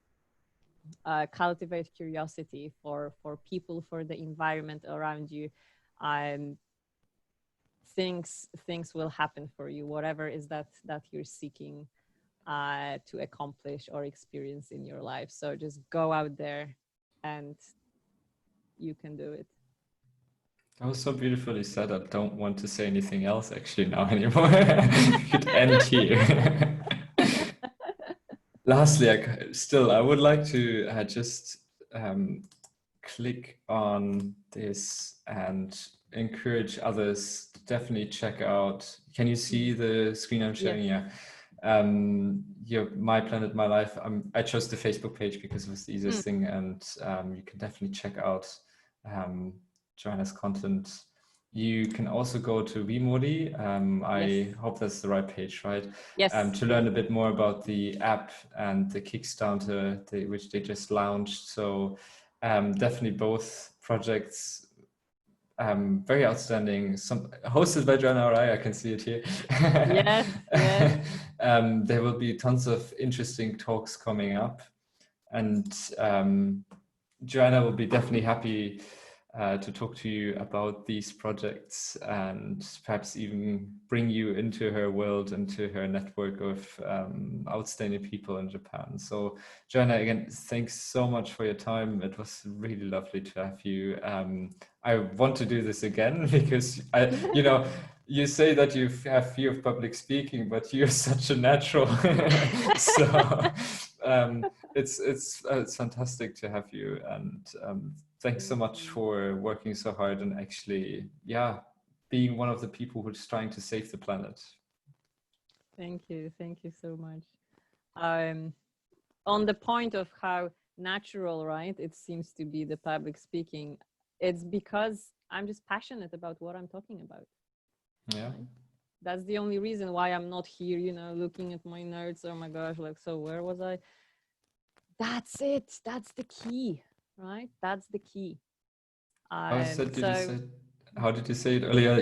Speaker 2: cultivate curiosity for people, for the environment around you, things will happen for you, whatever is that you're seeking to accomplish or experience in your life. So just go out there and you can do it.
Speaker 1: That was so beautifully said. I don't want to say anything else actually now anymore. We could end here. Lastly, I would like to just click on this and encourage others to definitely check out. Can you see the screen I'm sharing? Yes. Yeah. My Planet, My Life. I chose the Facebook page because it was the easiest thing, and you can definitely check out Joanna's content you can also go to weMORI. I
Speaker 2: Yes.
Speaker 1: hope that's the right page, right?
Speaker 2: Yes.
Speaker 1: To learn a bit more about the app and the Kickstarter which they just launched. So definitely both projects, very outstanding. Some hosted by Joanna Arai, I can see it here.
Speaker 2: Yes, yes.
Speaker 1: There will be tons of interesting talks coming up, and Joanna will be definitely happy to talk to you about these projects and perhaps even bring you into her world, into her network of outstanding people in Japan. So Joanna, again, thanks so much for your time. It was really lovely to have you. I want to do this again because you say that you have fear of public speaking, but you're such a natural. So it's fantastic to have you, and thanks so much for working so hard and actually, being one of the people who's trying to save the planet.
Speaker 2: Thank you so much. On the point of how natural, right, it seems to be the public speaking, it's because I'm just passionate about what I'm talking about.
Speaker 1: Yeah.
Speaker 2: Right? That's the only reason why I'm not here, looking at my notes. Oh my gosh, like, so where was I? That's it. That's the key, right? That's the key.
Speaker 1: How did you say it earlier?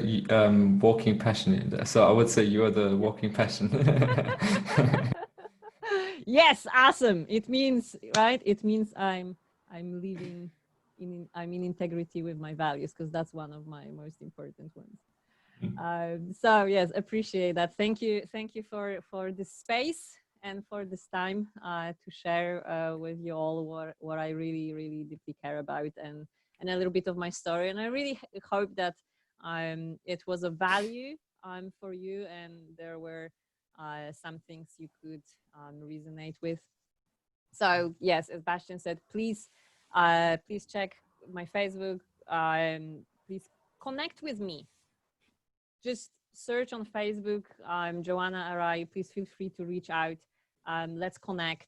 Speaker 1: Walking passion. So I would say you are the walking passion.
Speaker 2: Yes, awesome. It means, right? It means I'm living I'm in integrity with my values, because that's one of my most important ones. So yes, appreciate that. Thank you for this space and for this time to share with you all what I really deeply care about, and a little bit of my story. And I really hope that it was of value for you, and there were some things you could resonate with. So yes, as Bastian said, please check my Facebook. Please connect with me. Just search on Facebook. I'm Joanna Arai. Please feel free to reach out. Let's connect.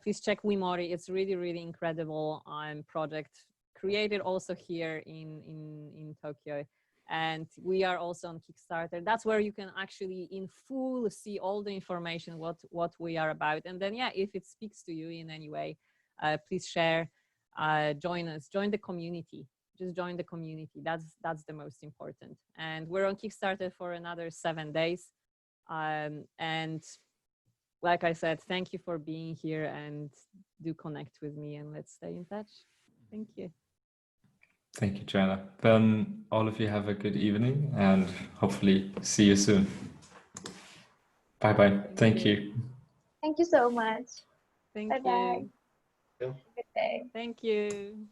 Speaker 2: Please check weMORI. It's really incredible project created also here in Tokyo. And we are also on Kickstarter. That's where you can actually in full see all the information, what we are about. And then, if it speaks to you in any way, please share, join us, join the community. Just join the community. That's the most important. And we're on Kickstarter for another 7 days. And like I said, thank you for being here, and do connect with me, and let's stay in touch. Thank you.
Speaker 1: Thank you, Joanna. Then all of you have a good evening, and hopefully see you soon. Bye-bye. Thank you.
Speaker 3: Thank you so much.
Speaker 2: Thank
Speaker 3: Bye-bye.
Speaker 2: you.
Speaker 3: Good day.
Speaker 2: Thank you.